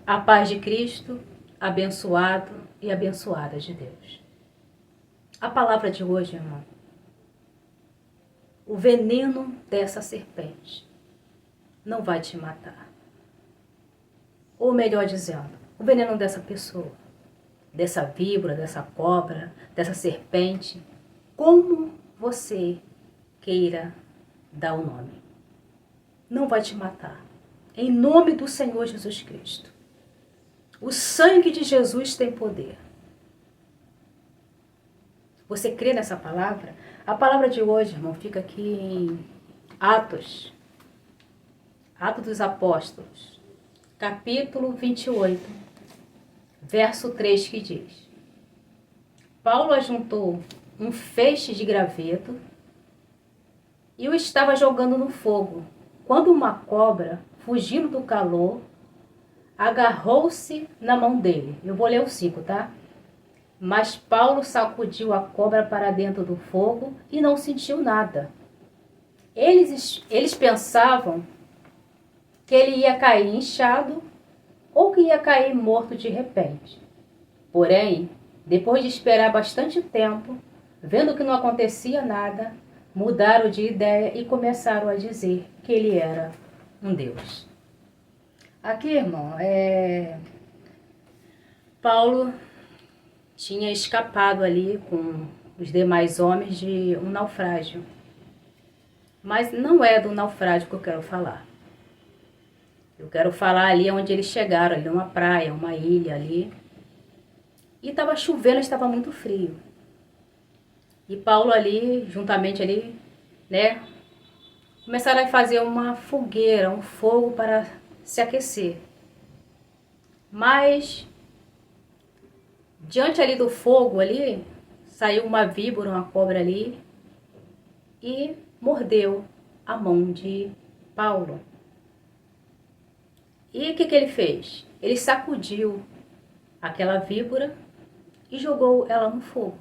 A paz de Cristo, abençoado e abençoada de Deus. A palavra de hoje, irmão, o veneno dessa serpente não vai te matar. Ou melhor dizendo, o veneno dessa pessoa, dessa víbora, dessa cobra, dessa serpente, como você queira dar o nome, não vai te matar. Em nome do Senhor Jesus Cristo. O sangue de Jesus tem poder. Você crê nessa palavra? A palavra de hoje, irmão, fica aqui em Atos dos Apóstolos, capítulo 28, verso 3, que diz: Paulo ajuntou um feixe de graveto e o estava jogando no fogo, quando uma cobra, fugindo do calor, agarrou-se na mão dele. Eu vou ler o 5, tá? Mas Paulo sacudiu a cobra para dentro do fogo e não sentiu nada. Eles pensavam que ele ia cair inchado ou que ia cair morto de repente. Porém, depois de esperar bastante tempo, vendo que não acontecia nada, mudaram de ideia e começaram a dizer que ele era um Deus. Aqui, irmão, Paulo tinha escapado ali com os demais homens de um naufrágio. Mas não é do naufrágio que eu quero falar. Eu quero falar ali onde eles chegaram, ali numa praia, uma ilha ali. E estava chovendo, estava muito frio. E Paulo ali, juntamente ali, né, começaram a fazer uma fogueira, um fogo para se aquecer. Mas diante ali do fogo ali, saiu uma víbora, uma cobra ali, e mordeu a mão de Paulo. E o que ele fez? Ele sacudiu aquela víbora e jogou ela no fogo.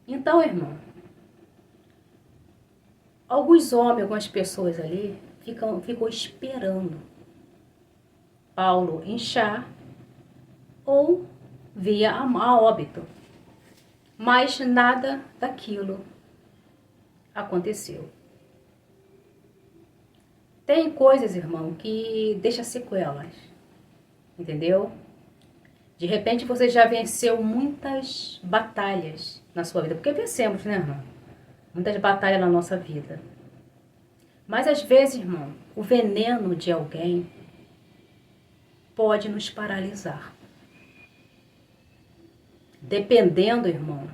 Então, irmão, alguns homens, algumas pessoas ali, ficou esperando Paulo inchar ou via a óbito. Mas nada daquilo aconteceu. Tem coisas, irmão, que deixa sequelas, entendeu? De repente você já venceu muitas batalhas na sua vida, porque vencemos, né, irmão? Muitas batalhas na nossa vida. Mas às vezes, irmão, o veneno de alguém pode nos paralisar. Dependendo, irmão,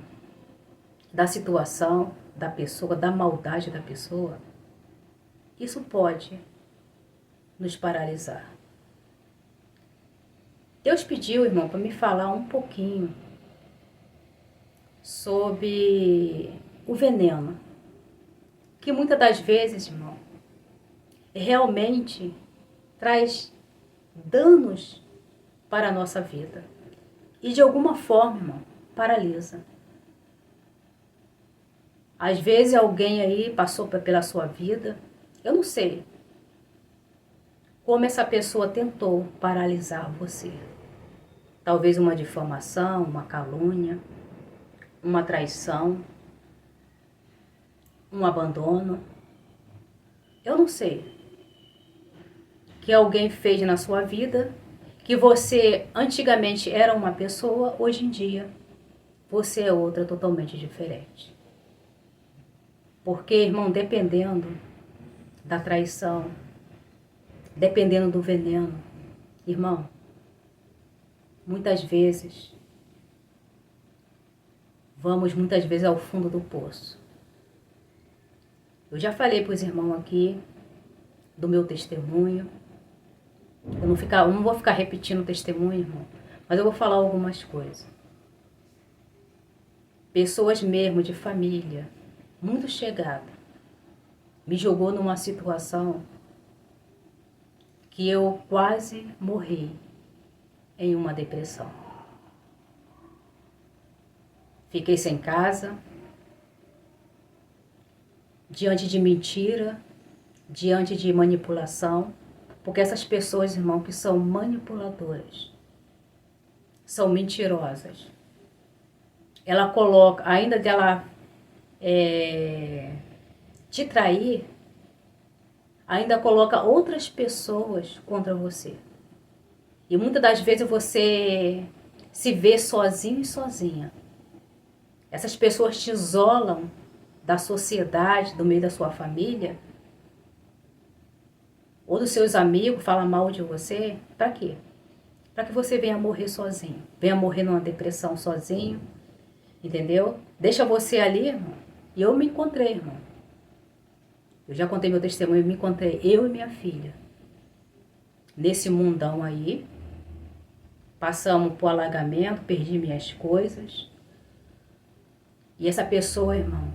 da situação, da pessoa, da maldade da pessoa, isso pode nos paralisar. Deus pediu, irmão, para me falar um pouquinho sobre o veneno, que muitas das vezes, irmão, realmente traz danos para a nossa vida. E de alguma forma, irmão, paralisa. Às vezes alguém aí passou pela sua vida, eu não sei como essa pessoa tentou paralisar você. Talvez uma difamação, uma calúnia, uma traição, um abandono. Eu não sei que alguém fez na sua vida, que você antigamente era uma pessoa, hoje em dia você é outra totalmente diferente. Porque, irmão, dependendo da traição, dependendo do veneno, irmão, muitas vezes vamos ao fundo do poço. Eu já falei para os irmãos aqui do meu testemunho. Eu não vou ficar repetindo o testemunho, irmão, mas eu vou falar algumas coisas. Pessoas mesmo de família, muito chegada, me jogou numa situação que eu quase morri em uma depressão. Fiquei sem casa, diante de mentira, diante de manipulação, Porque essas pessoas, irmão, que são manipuladoras, são mentirosas. Ela coloca, ainda dela te trair, ainda coloca outras pessoas contra você. E muitas das vezes você se vê sozinho e sozinha. Essas pessoas te isolam da sociedade, do meio da sua família, ou dos seus amigos, falam mal de você. Para quê? Para que você venha morrer sozinho. Venha morrer numa depressão sozinho. Entendeu? Deixa você ali, irmão. E eu me encontrei, irmão. Eu já contei meu testemunho, eu me encontrei, eu e minha filha. Nesse mundão aí. Passamos por alagamento, perdi minhas coisas. E essa pessoa, irmão,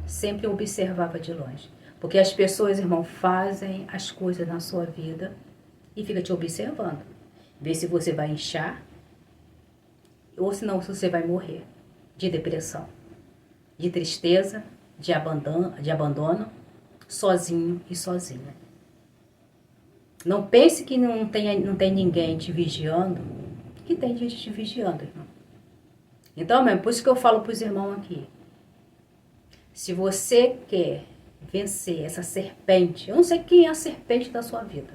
sempre observava de longe. Porque as pessoas, irmão, fazem as coisas na sua vida e fica te observando. Vê se você vai inchar ou se não, se você vai morrer de depressão, de tristeza, de abandono, sozinho e sozinha. Não pense que não tem ninguém te vigiando, que tem gente te vigiando, irmão. Então, mesmo, por isso que eu falo para os irmãos aqui. Se você quer vencer essa serpente, eu não sei quem é a serpente da sua vida,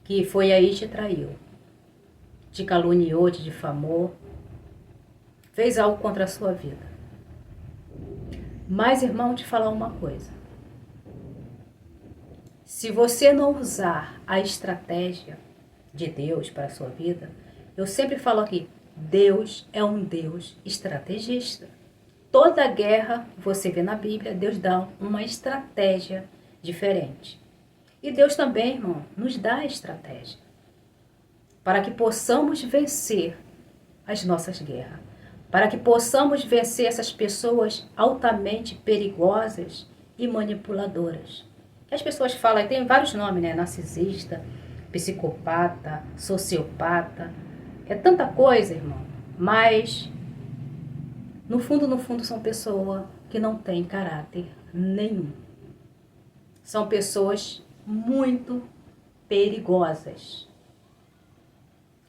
que foi aí e te traiu, te caluniou, te difamou, fez algo contra a sua vida. Mas, irmão, te falar uma coisa. Se você não usar a estratégia de Deus para a sua vida, eu sempre falo aqui, Deus é um Deus estrategista. Toda guerra, você vê na Bíblia, Deus dá uma estratégia diferente. E Deus também, irmão, nos dá a estratégia para que possamos vencer as nossas guerras, para que possamos vencer essas pessoas altamente perigosas e manipuladoras. As pessoas falam, tem vários nomes, né? Narcisista, psicopata, sociopata, é tanta coisa, irmão, mas no fundo são pessoas que não têm caráter nenhum. São pessoas muito perigosas.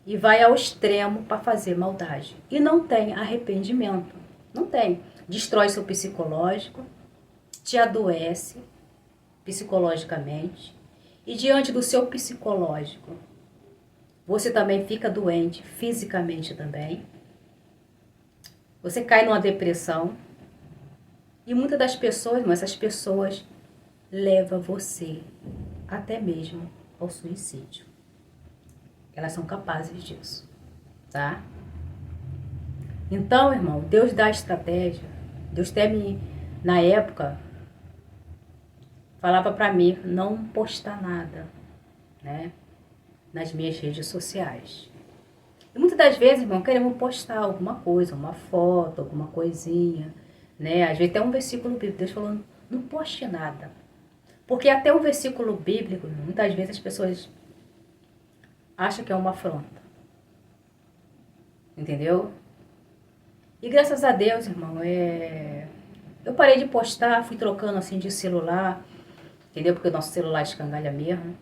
E vai ao extremo para fazer maldade. E não tem arrependimento. Não tem. Destrói seu psicológico, te adoece psicologicamente. E diante do seu psicológico, você também fica doente fisicamente também. Você cai numa depressão. E muitas das pessoas, mas essas pessoas levam você até mesmo ao suicídio. Elas são capazes disso, tá? Então, irmão, Deus dá estratégia. Deus até me, na época, falava pra mim não postar nada, né? Nas minhas redes sociais. E muitas das vezes, irmão, queremos postar alguma coisa, uma foto, alguma coisinha, né? Às vezes até um versículo bíblico, Deus falando, não poste nada. Porque até o versículo bíblico, muitas vezes as pessoas acham que é uma afronta. Entendeu? E graças a Deus, irmão, eu parei de postar, fui trocando assim de celular, entendeu? Porque o nosso celular escangalha mesmo.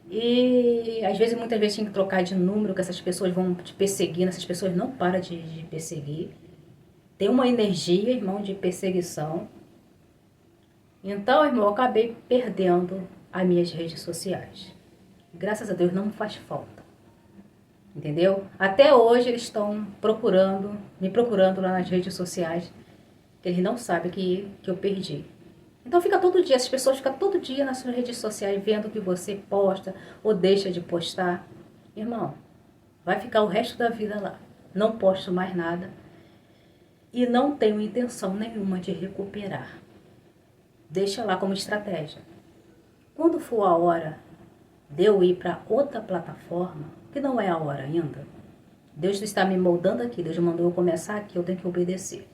E às vezes, muitas vezes tinha que trocar de número, que essas pessoas vão te perseguindo, essas pessoas não param de perseguir. Tem uma energia, irmão, de perseguição. Então, irmão, eu acabei perdendo as minhas redes sociais. Graças a Deus não me faz falta. Entendeu? Até hoje eles estão me procurando lá nas redes sociais, que eles não sabem que eu perdi. Então fica todo dia, as pessoas ficam todo dia nas suas redes sociais vendo o que você posta ou deixa de postar. Irmão, vai ficar o resto da vida lá. Não posto mais nada e não tenho intenção nenhuma de recuperar. Deixa lá como estratégia. Quando for a hora de eu ir para outra plataforma, que não é a hora ainda, Deus está me moldando aqui, Deus mandou eu começar aqui, eu tenho que obedecer.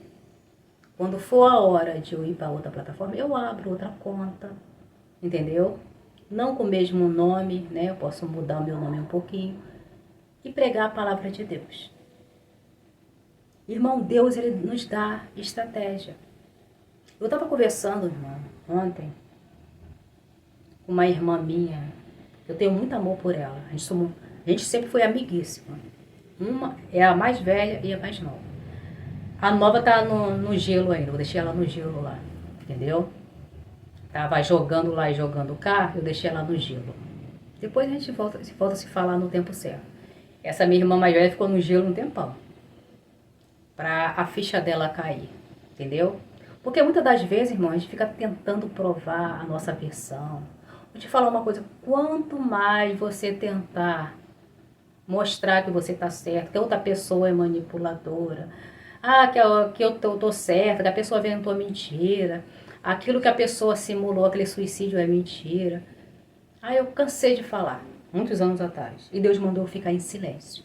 Quando for a hora de eu ir para outra plataforma, eu abro outra conta, entendeu? Não com o mesmo nome, né? Eu posso mudar o meu nome um pouquinho e pregar a palavra de Deus. Irmão, Deus, ele nos dá estratégia. Eu estava conversando, irmão, ontem, com uma irmã minha. Eu tenho muito amor por ela. A gente sempre foi amiguíssima. Uma é a mais velha e a mais nova. A nova tá no gelo ainda. Eu deixei ela no gelo lá. Entendeu? Tava jogando lá e jogando cá. Eu deixei ela no gelo. Depois a gente volta a se falar no tempo certo. Essa minha irmã mais velha ficou no gelo um tempão. Pra a ficha dela cair. Entendeu? Porque muitas das vezes, irmão, a gente fica tentando provar a nossa versão. Vou te falar uma coisa. Quanto mais você tentar mostrar que você tá certo, que a outra pessoa é manipuladora, que eu tô certa, que a pessoa inventou mentira, aquilo que a pessoa simulou, aquele suicídio é mentira. Eu cansei de falar, muitos anos atrás, e Deus mandou eu ficar em silêncio.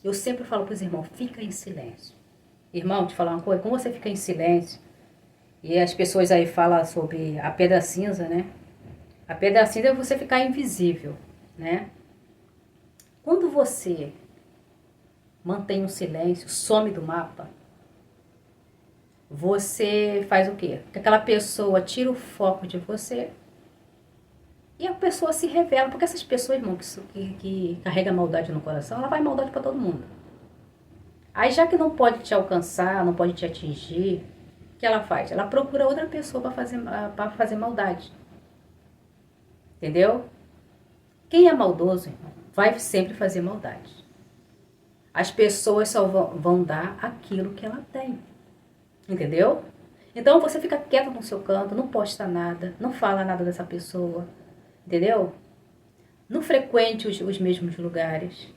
Eu sempre falo para os irmãos, fica em silêncio. Irmão, te falar uma coisa, como você fica em silêncio, e as pessoas aí falam sobre a pedra cinza, né? A pedra cinza é você ficar invisível, né? Quando você mantém um silêncio, some do mapa, você faz o quê? Que aquela pessoa tira o foco de você e a pessoa se revela. Porque essas pessoas, irmão, que carregam maldade no coração, ela vai maldade para todo mundo. Aí já que não pode te alcançar, não pode te atingir, o que ela faz? Ela procura outra pessoa para fazer maldade. Entendeu? Quem é maldoso, irmão, vai sempre fazer maldade. As pessoas só vão dar aquilo que ela tem. Entendeu? Então você fica quieto no seu canto, não posta nada, não fala nada dessa pessoa. Entendeu? Não frequente os mesmos lugares.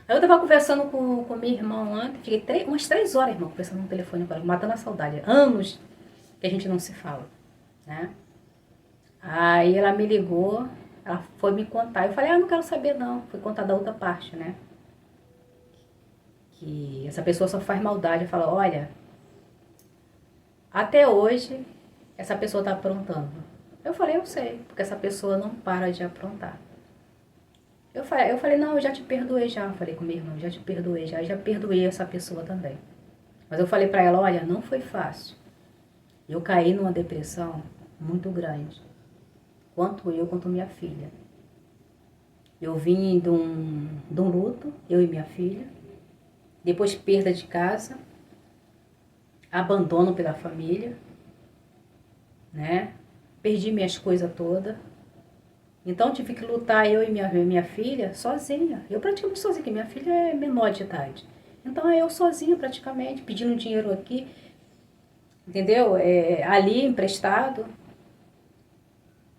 Aí eu tava conversando com minha irmã ontem, fiquei umas 3 horas, irmão, conversando no telefone com ela, matando a saudade. Anos que a gente não se fala, né? Aí ela me ligou, ela foi me contar. Eu falei, não quero saber não. Fui contar da outra parte, né? Que essa pessoa só faz maldade. Eu falo, olha, até hoje essa pessoa tá aprontando. Eu falei, eu sei, porque essa pessoa não para de aprontar. Eu falei, não, eu já te perdoei já. Eu falei com minha irmã, já te perdoei já. Eu já perdoei essa pessoa também. Mas eu falei pra ela, olha, não foi fácil. Eu caí numa depressão muito grande. Quanto minha filha. Eu vim de um luto, eu e minha filha. Depois perda de casa. Abandono pela família. Né? Perdi minhas coisas todas. Então tive que lutar eu e minha filha sozinha. Eu praticamente sozinha, porque minha filha é menor de idade. Então é eu sozinha praticamente, pedindo dinheiro aqui, entendeu? Ali emprestado.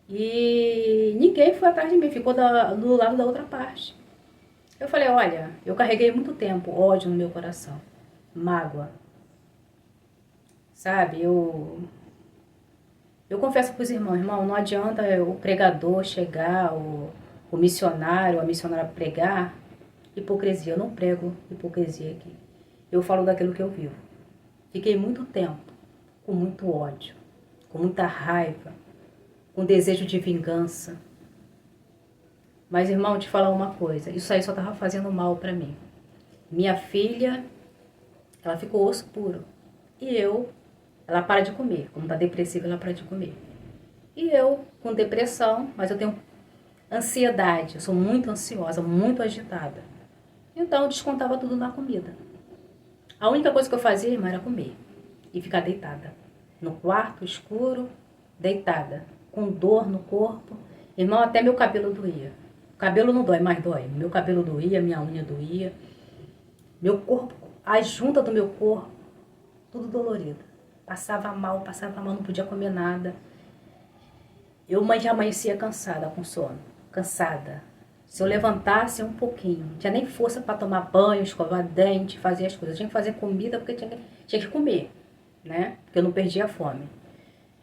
E ninguém foi atrás de mim, ficou do lado da outra parte. Eu falei, olha, eu carreguei muito tempo ódio no meu coração, mágoa. Sabe, eu confesso para os irmãos, irmão, não adianta o pregador chegar, o missionário, a missionária pregar hipocrisia. Eu não prego hipocrisia aqui. Eu falo daquilo que eu vivo. Fiquei muito tempo com muito ódio, com muita raiva, com desejo de vingança. Mas, irmão, te falar uma coisa, isso aí só estava fazendo mal para mim. Minha filha, ela ficou osso puro. E ela para de comer. Como está depressiva, ela para de comer. E eu, com depressão, mas eu tenho ansiedade. Eu sou muito ansiosa, muito agitada. Então, eu descontava tudo na comida. A única coisa que eu fazia, irmã, era comer. E ficar deitada. No quarto, escuro, deitada. Com dor no corpo. Irmão, até meu cabelo doía. O cabelo não dói, mas dói. Meu cabelo doía, minha unha doía. Meu corpo, a junta do meu corpo, tudo dolorido. Passava mal, não podia comer nada. Eu já amanhecia cansada, com sono. Cansada. Se eu levantasse um pouquinho, não tinha nem força para tomar banho, escovar dente, fazer as coisas. Eu tinha que fazer comida porque tinha que comer, né? Porque eu não perdia a fome.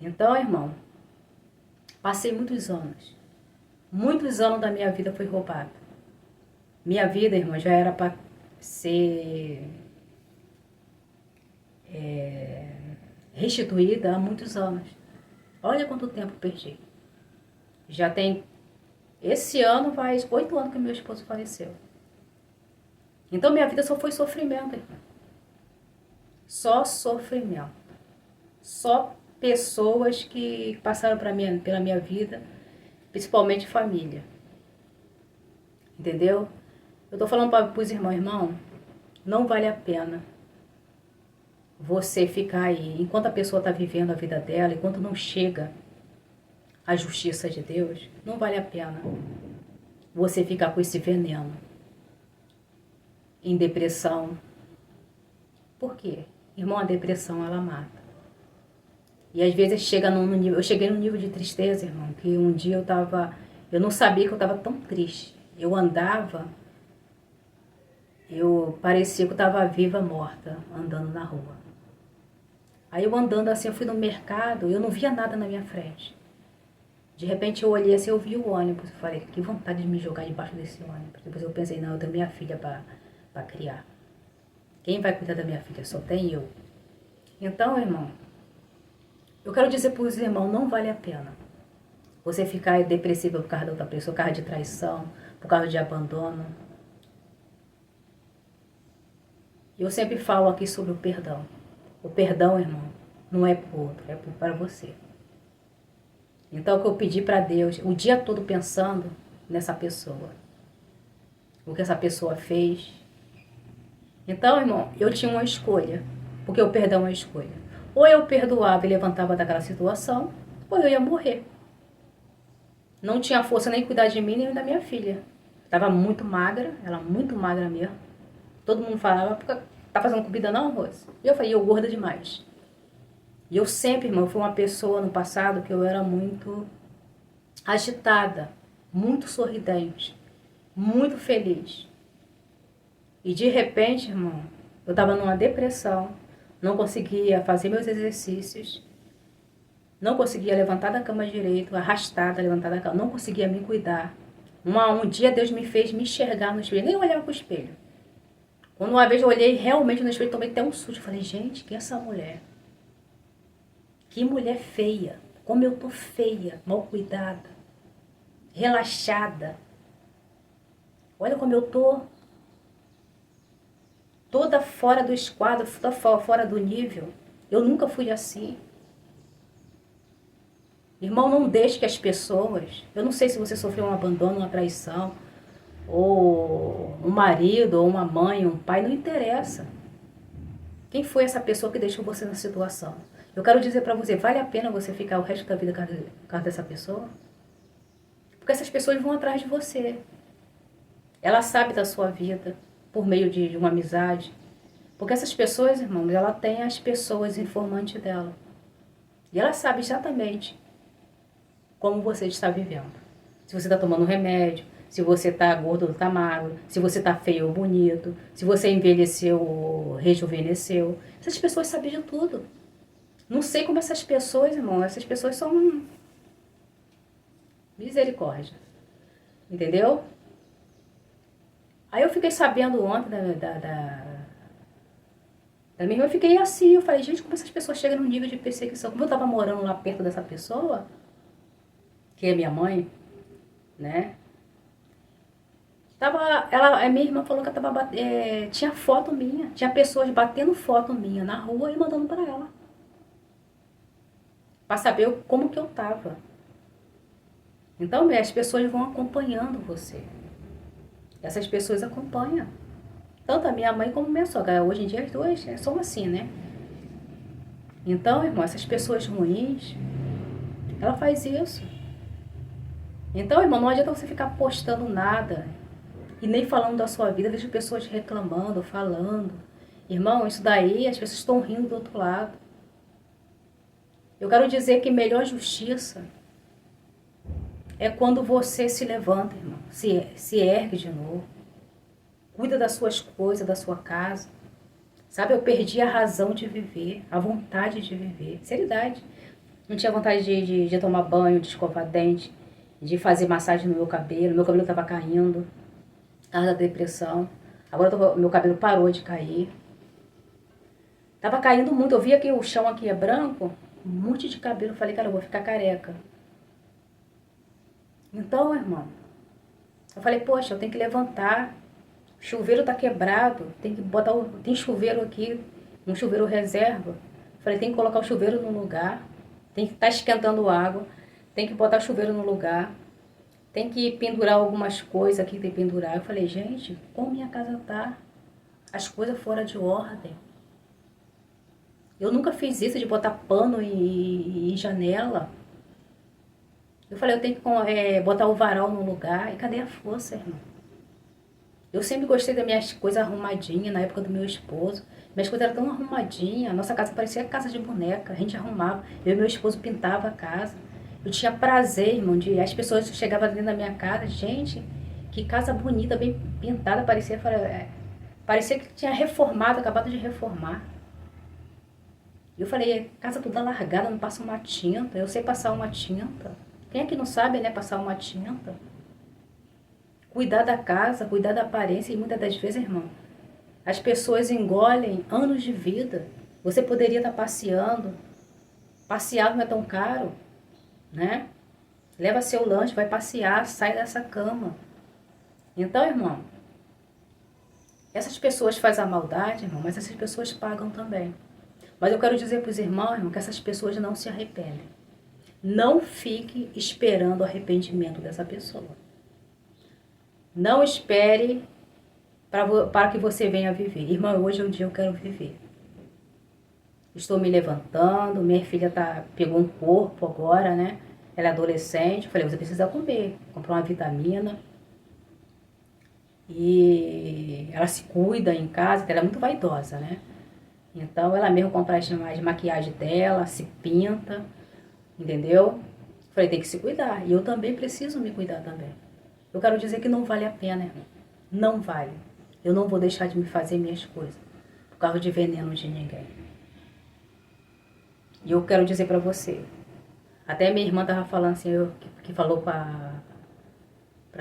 Então, irmão, passei muitos anos. Muitos anos da minha vida foi roubada. Minha vida, irmão, já era para ser restituída há muitos anos. Olha quanto tempo perdi. Já tem... Esse ano faz 8 anos que meu esposo faleceu. Então minha vida só foi sofrimento, irmão. Só sofrimento. Só pessoas que passaram pela minha vida principalmente família. Entendeu? Eu tô falando para os irmãos, não vale a pena você ficar aí, enquanto a pessoa está vivendo a vida dela, enquanto não chega a justiça de Deus, não vale a pena você ficar com esse veneno em depressão. Por quê? Irmão, a depressão, ela mata. E às vezes chega num nível, eu cheguei num nível de tristeza, irmão, que um dia eu não sabia que eu estava tão triste. Eu andava, eu parecia que eu estava viva, morta, andando na rua. Aí eu andando assim, eu fui no mercado, eu não via nada na minha frente. De repente eu olhei assim, eu vi o ônibus, eu falei, que vontade de me jogar debaixo desse ônibus. Depois eu pensei, não, eu tenho minha filha para criar. Quem vai cuidar da minha filha? Só tem eu. Então, irmão, eu quero dizer para os irmãos, não vale a pena você ficar depressivo por causa da outra pessoa, por causa de traição, por causa de abandono. Eu sempre falo aqui sobre o perdão. O perdão, irmão, não é para o outro, é para você. Então, o que eu pedi para Deus, o dia todo pensando nessa pessoa, o que essa pessoa fez. Então, irmão, eu tinha uma escolha, porque o perdão é uma escolha. Ou eu perdoava e levantava daquela situação, ou eu ia morrer. Não tinha força nem cuidar de mim, nem da minha filha. Estava muito magra, ela muito magra mesmo. Todo mundo falava, tá fazendo comida não, Rose? E eu falei, eu gorda demais. E eu sempre, irmão, fui uma pessoa no passado que eu era muito agitada, muito sorridente, muito feliz. E de repente, irmão, eu estava numa depressão, não conseguia fazer meus exercícios, não conseguia levantar da cama direito, arrastada, levantar da cama, não conseguia me cuidar. Um dia Deus me fez me enxergar no espelho, nem olhava pro espelho. Quando uma vez eu olhei realmente no espelho, tomei até um susto, falei, gente, que é essa mulher? Que mulher feia, como eu tô feia, mal cuidada, relaxada. Olha como eu tô, toda fora do esquadro, toda fora do nível. Eu nunca fui assim. Irmão, não deixe que as pessoas, eu não sei se você sofreu um abandono, uma traição, ou um marido, ou uma mãe, um pai, não interessa. Quem foi essa pessoa que deixou você na situação? Eu quero dizer pra você, vale a pena você ficar o resto da vida por causa dessa pessoa? Porque essas pessoas vão atrás de você. Ela sabe da sua vida por meio de uma amizade. Porque essas pessoas, irmãos, ela tem as pessoas informantes dela. E ela sabe exatamente como você está vivendo. Se você está tomando remédio, se você está gordo ou está magro, se você está feio ou bonito, se você envelheceu ou rejuvenesceu. Essas pessoas sabem de tudo. Não sei como essas pessoas, irmão, essas pessoas são misericórdia. Entendeu? Aí eu fiquei sabendo ontem da minha irmã, eu fiquei assim, eu falei, gente, como essas pessoas chegam num nível de perseguição? Como eu tava morando lá perto dessa pessoa, que é minha mãe, né? A minha irmã falou que tinha foto minha, tinha pessoas batendo foto minha na rua e mandando para ela. Para saber como que eu tava. Então, as pessoas vão acompanhando você. Essas pessoas acompanham. Tanto a minha mãe como a minha sogra. Hoje em dia as duas são assim, né? Então, irmão, essas pessoas ruins, ela faz isso. Então, irmão, não adianta você ficar postando nada e nem falando da sua vida. Vejo pessoas reclamando, falando. Irmão, isso daí as pessoas estão rindo do outro lado. Eu quero dizer que melhor justiça é quando você se levanta, irmão. Se ergue de novo. Cuida das suas coisas, da sua casa. Sabe, eu perdi a razão de viver, a vontade de viver. Seriedade. Não tinha vontade de tomar banho, de escovar dente, de fazer massagem no meu cabelo. Meu cabelo estava caindo, por causa da depressão. Agora meu cabelo parou de cair. Tava caindo muito. Eu via que o chão aqui é branco, um monte de cabelo. Eu falei, cara, eu vou ficar careca. Então, irmão, eu falei, poxa, eu tenho que levantar. O chuveiro tá quebrado, tem que botar tem chuveiro aqui, um chuveiro reserva. Eu falei, tem que colocar o chuveiro no lugar, tem que estar esquentando água, tem que botar o chuveiro no lugar. tem que pendurar algumas coisas aqui, tem que pendurar. Eu falei, gente, como minha casa tá? As coisas fora de ordem. Eu nunca fiz isso de botar pano em janela. Eu falei, eu tenho que botar o varal no lugar. E cadê a força, irmão? Eu sempre gostei das minhas coisas arrumadinhas, na época do meu esposo. Minhas coisas eram tão arrumadinhas. A nossa casa parecia casa de boneca. A gente arrumava. Eu e meu esposo pintava a casa. Eu tinha prazer, irmão, de as pessoas chegavam dentro da minha casa. Gente, que casa bonita, bem pintada. Parecia que tinha reformado, acabado de reformar. Eu falei, casa toda largada, não passa uma tinta. Eu sei passar uma tinta. Quem é que não sabe, né, passar uma tinta? Cuidar da casa, cuidar da aparência. E muitas das vezes, irmão, as pessoas engolem anos de vida. Você poderia estar passeando. Passear não é tão caro, né? Leva seu lanche, vai passear, sai dessa cama. Então, irmão, essas pessoas fazem a maldade, irmão, mas essas pessoas pagam também. Mas eu quero dizer para os irmãos, irmão, que essas pessoas não se arrependem. Não fique esperando o arrependimento dessa pessoa. Não espere para que você venha viver. Irmão, hoje é o dia que eu quero viver. Estou me levantando, minha filha pegou um corpo agora, né? Ela é adolescente. Eu falei, você precisa comer. Comprou uma vitamina. E ela se cuida em casa, porque ela é muito vaidosa, né? Então ela mesmo compra as maquiagem dela, se pinta, entendeu? Falei, tem que se cuidar. E eu também preciso me cuidar também. Eu quero dizer que não vale a pena, irmão. Não vale. Eu não vou deixar de me fazer minhas coisas por causa de veneno de ninguém. E eu quero dizer pra você. Até minha irmã tava falando assim, que falou pra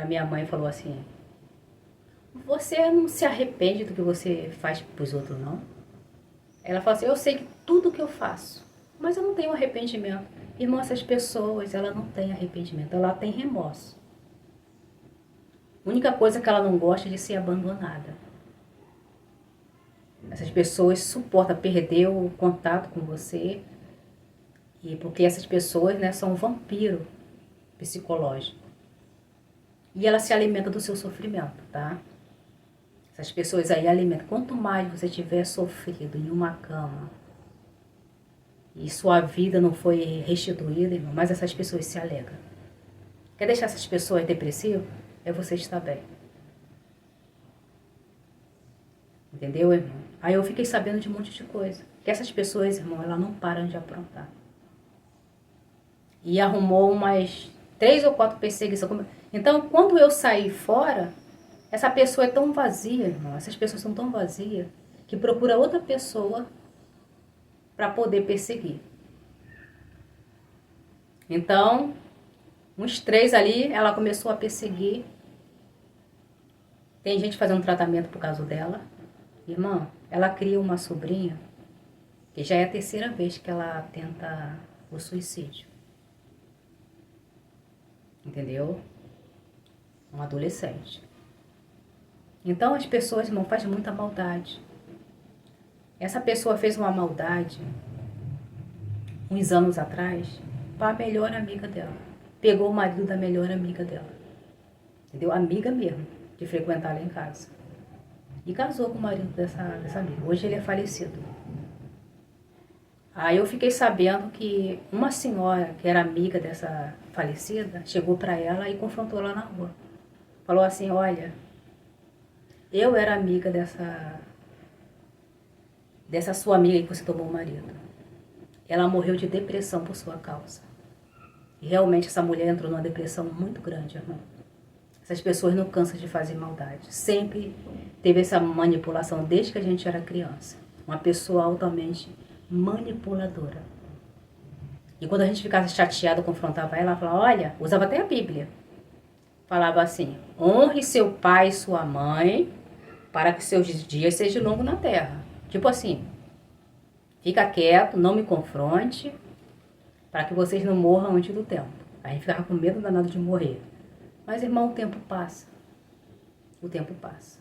minha mãe, falou assim, você não se arrepende do que você faz pros outros, não? Ela falou assim, eu sei que tudo que eu faço, mas eu não tenho arrependimento. Irmão, essas pessoas, ela não tem arrependimento, ela tem remorso. A única coisa que ela não gosta é de ser abandonada. Essas pessoas suportam perder o contato com você, e porque essas pessoas, né, são um vampiro psicológico. E ela se alimenta do seu sofrimento, tá? Essas pessoas aí alimentam. Quanto mais você tiver sofrido em uma cama e sua vida não foi restituída, irmão, mais essas pessoas se alegram. Quer deixar essas pessoas depressivas? É você estar bem. Entendeu, irmão? Aí eu fiquei sabendo de um monte de coisa. Que essas pessoas, irmão, elas não param de aprontar. E arrumou umas 3 ou 4 perseguições. Então, quando eu saí fora, essa pessoa é tão vazia, irmão. Essas pessoas são tão vazias que procura outra pessoa para poder perseguir. Então, uns 3 ali, ela começou a perseguir. Tem gente fazendo tratamento por causa dela. Irmã, ela cria uma sobrinha, que já é a 3ª vez que ela tenta o suicídio. Entendeu? Um adolescente. Então as pessoas, irmão, fazem muita maldade. Essa pessoa fez uma maldade uns anos atrás para a melhor amiga dela. Pegou o marido da melhor amiga dela. Entendeu? Amiga mesmo, de frequentar lá em casa. E casou com o marido dessa amiga. Hoje ele é falecido. Aí eu fiquei sabendo que uma senhora que era amiga dessa falecida chegou para ela e confrontou ela na rua. Falou assim, olha, eu era amiga dessa sua amiga que você tomou o marido. Ela morreu de depressão por sua causa. E realmente essa mulher entrou numa depressão muito grande, irmão. Essas pessoas não cansam de fazer maldade. Sempre teve essa manipulação desde que a gente era criança. Uma pessoa altamente manipuladora. E quando a gente ficava chateada, confrontava ela falava, olha, usava até a Bíblia. Falava assim, honre seu pai e sua mãe para que seus dias sejam longos na terra. Tipo assim, fica quieto, não me confronte, para que vocês não morram antes do tempo. A gente ficava com medo danado de morrer. Mas, irmão, o tempo passa. O tempo passa.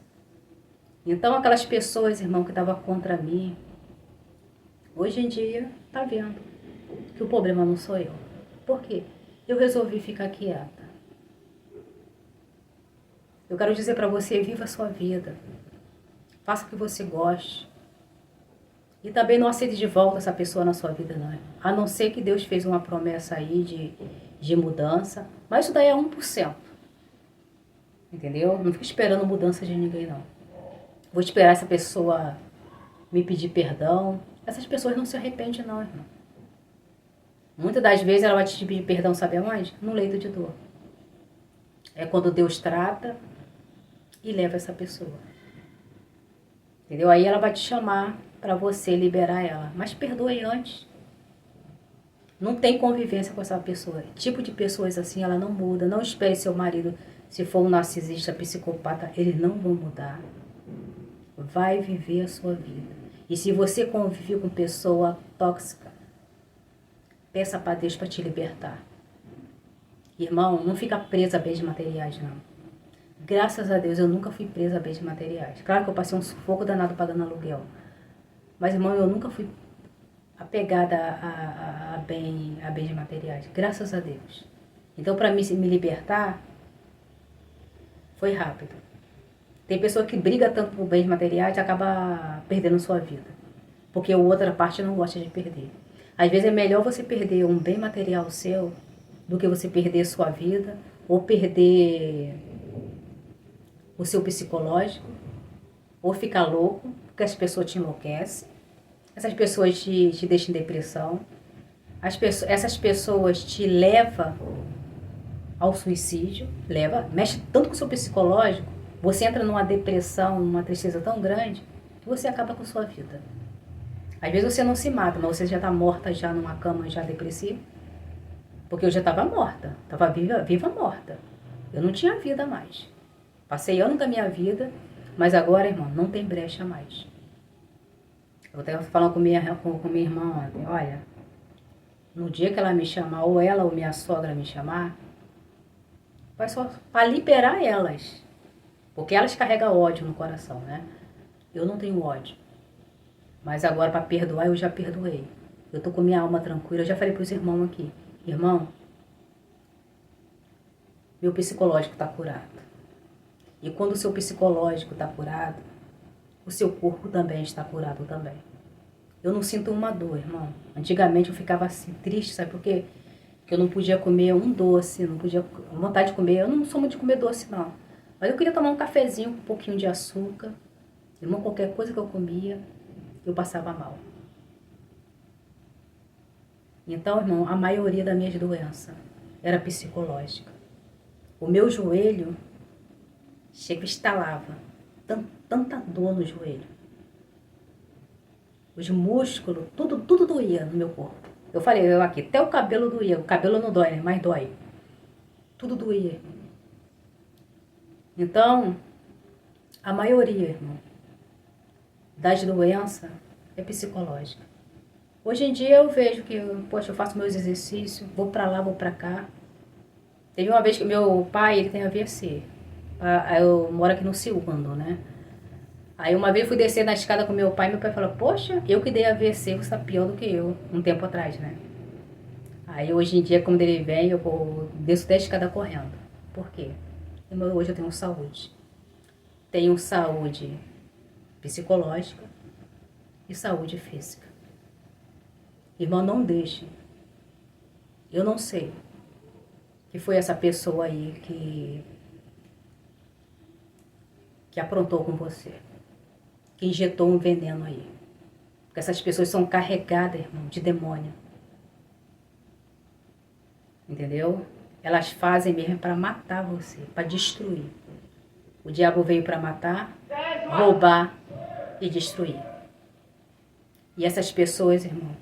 Então, aquelas pessoas, irmão, que estavam contra mim, hoje em dia, tá vendo que o problema não sou eu. Por quê? Eu resolvi ficar quieta. Eu quero dizer para você, viva a sua vida. Faça o que você goste. E também não aceite de volta essa pessoa na sua vida, não. A não ser que Deus fez uma promessa aí de mudança. Mas isso daí é 1%. Entendeu? Não fique esperando mudança de ninguém, não. Vou esperar essa pessoa me pedir perdão. Essas pessoas não se arrependem, não, irmão. Muitas das vezes ela vai te pedir perdão, sabe aonde? No leito de dor. É quando Deus trata e leva essa pessoa. Entendeu? Aí ela vai te chamar para você liberar ela. Mas perdoe antes. Não tem convivência com essa pessoa. Tipo de pessoas assim, ela não muda. Não espere seu marido, se for um narcisista, psicopata, eles não vão mudar. Vai viver a sua vida. E se você convive com pessoa tóxica, peça para Deus para te libertar. Irmão, não fica presa a bens materiais, não. Graças a Deus eu nunca fui presa a bens materiais. Claro que eu passei um sufoco danado pagando aluguel. Mas, irmão, eu nunca fui apegada a bens materiais. Graças a Deus. Então, para mim me libertar, foi rápido. Tem pessoa que briga tanto por bens materiais e acaba perdendo sua vida. Porque a outra parte não gosta de perder. Às vezes é melhor você perder um bem material seu do que você perder sua vida ou perder o seu psicológico ou ficar louco, porque as pessoas te enlouquecem. Essas pessoas te deixam em depressão. Essas pessoas te levam ao suicídio, mexe tanto com o seu psicológico, você entra numa depressão, numa tristeza tão grande, que você acaba com a sua vida. Às vezes você não se mata, mas você já está morta já numa cama já depressiva. Porque eu já estava morta, estava viva morta. Eu não tinha vida mais. Passei anos da minha vida, mas agora, irmão, não tem brecha mais. Eu estava falando com minha irmã ontem, olha, no dia que ela me chamar, ou ela ou minha sogra me chamar, vai só para liberar elas. Porque elas carregam ódio no coração, né? Eu não tenho ódio. Mas agora para perdoar, eu já perdoei. Eu tô com minha alma tranquila. Eu já falei pros irmãos aqui. Irmão, meu psicológico tá curado. E quando o seu psicológico tá curado, o seu corpo também está curado também. Eu não sinto uma dor, irmão. Antigamente eu ficava assim, triste, sabe por quê? Porque eu não podia comer um doce, não podia, vontade de comer. Eu não sou muito de comer doce, não. Mas eu queria tomar um cafezinho com um pouquinho de açúcar. Irmão, qualquer coisa que eu comia, eu passava mal. Então, irmão, a maioria das minhas doenças era psicológica. O meu joelho chega e estalava. Tanta dor no joelho. Os músculos, tudo doía no meu corpo. Eu falei, eu aqui, até o cabelo doía. O cabelo não dói, né? Mas dói. Tudo doía. Então, a maioria, irmão, das doenças é psicológica. Hoje em dia eu vejo que, poxa, eu faço meus exercícios, vou pra lá, vou pra cá. Teve uma vez que meu pai, ele tem AVC. Eu moro aqui no segundo, né? Aí uma vez eu fui descer na escada com meu pai falou, poxa, eu que dei AVC, você tá pior do que eu, um tempo atrás, né? Aí hoje em dia, quando ele vem, eu desço até a escada correndo. Por quê? Hoje eu tenho saúde. Tenho saúde psicológica e saúde física. Irmão, não deixe. Eu não sei que foi essa pessoa aí que aprontou com você. Que injetou um veneno aí. Porque essas pessoas são carregadas, irmão, de demônio. Entendeu? Elas fazem mesmo para matar você, para destruir. O diabo veio para matar, roubar e destruir. E essas pessoas, irmão,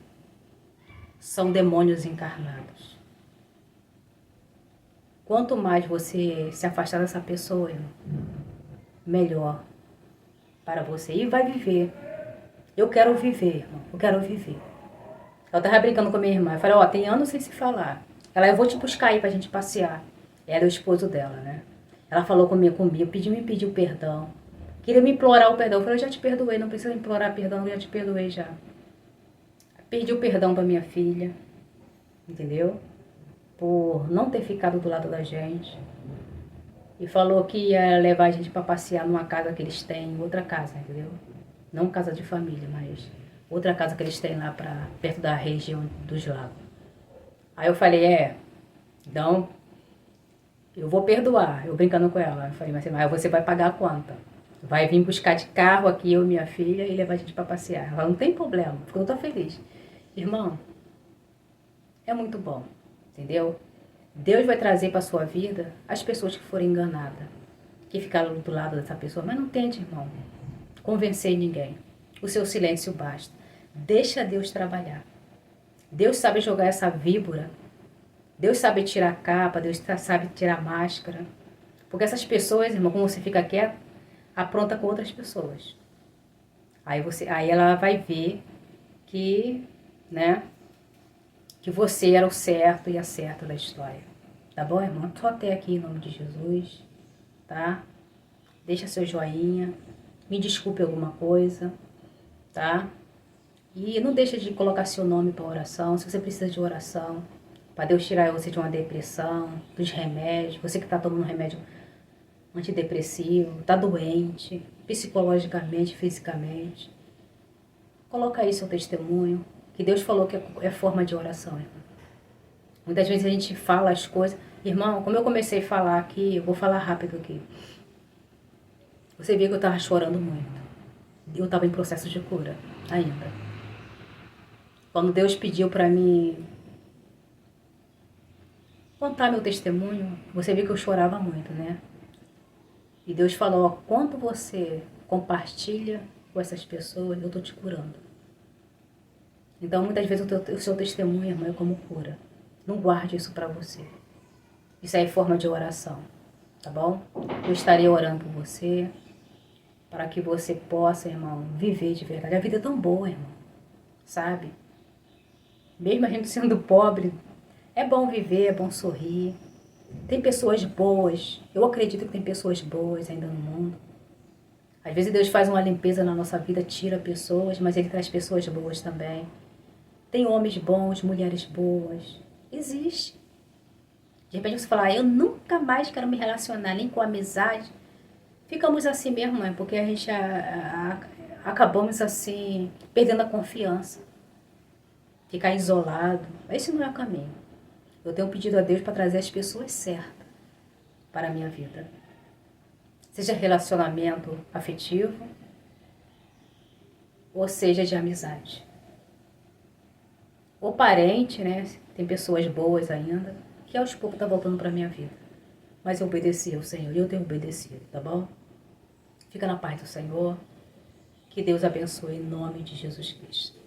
são demônios encarnados. Quanto mais você se afastar dessa pessoa, irmão, melhor para você. E vai viver. Eu quero viver, irmão. Eu quero viver. Eu tava brincando com a minha irmã. Eu falei, tem anos sem se falar. Ela, eu vou te buscar aí pra gente passear. Ela é o esposo dela, né? Ela falou comigo, me pediu perdão. Queria me implorar o perdão. Eu falei, eu já te perdoei, não precisa implorar perdão, eu já te perdoei já. Pedi o perdão pra minha filha, entendeu? Por não ter ficado do lado da gente. E falou que ia levar a gente para passear numa casa que eles têm, outra casa, entendeu? Não casa de família, mas outra casa que eles têm lá perto da região dos lagos. Aí eu falei, então eu vou perdoar. Eu brincando com ela. Eu falei, mas você vai pagar a conta. Vai vir buscar de carro aqui eu e minha filha e levar a gente para passear. Ela, não tem problema, porque eu tô feliz. Irmão, é muito bom, entendeu? Deus vai trazer para sua vida as pessoas que forem enganadas, que ficaram do lado dessa pessoa, mas não tente, irmão, convencer ninguém. O seu silêncio basta. Deixa Deus trabalhar. Deus sabe jogar essa víbora. Deus sabe tirar a capa, Deus sabe tirar a máscara. Porque essas pessoas, irmão, como você fica quieto, apronta com outras pessoas. Aí ela vai ver que, né, que você era o certo e a certa da história. Tá bom, irmão? Só até aqui em nome de Jesus, tá? Deixa seu joinha, me desculpe alguma coisa, tá? E não deixa de colocar seu nome para oração, se você precisa de oração, para Deus tirar você de uma depressão, dos remédios, você que está tomando remédio antidepressivo, está doente, psicologicamente, fisicamente. Coloca aí seu testemunho, que Deus falou que é forma de oração, irmão. Muitas vezes a gente fala as coisas. Irmão, como eu comecei a falar aqui, eu vou falar rápido aqui. Você viu que eu estava chorando muito. Eu estava em processo de cura ainda. Quando Deus pediu para mim contar meu testemunho, você viu que eu chorava muito, né? E Deus falou, ó, quando você compartilha com essas pessoas, eu estou te curando. Então, muitas vezes o seu testemunho, irmão, é como cura. Não guarde isso para você. Isso é forma de oração, tá bom? Eu estarei orando por você, para que você possa, irmão, viver de verdade. A vida é tão boa, irmão, sabe? Mesmo a gente sendo pobre, é bom viver, é bom sorrir. Tem pessoas boas, eu acredito que tem pessoas boas ainda no mundo. Às vezes Deus faz uma limpeza na nossa vida, tira pessoas, mas Ele traz pessoas boas também. Tem homens bons, mulheres boas. Existe. De repente você fala, eu nunca mais quero me relacionar, nem com amizade. Ficamos assim mesmo, mãe, porque a gente acabamos assim, perdendo a confiança. Ficar isolado. Esse não é o caminho. Eu tenho pedido a Deus para trazer as pessoas certas para a minha vida. Seja relacionamento afetivo, ou seja de amizade. Ou parente, né? Tem pessoas boas ainda, que aos poucos tá voltando para a minha vida. Mas eu obedeci ao Senhor e eu tenho obedecido, tá bom? Fica na paz do Senhor. Que Deus abençoe em nome de Jesus Cristo.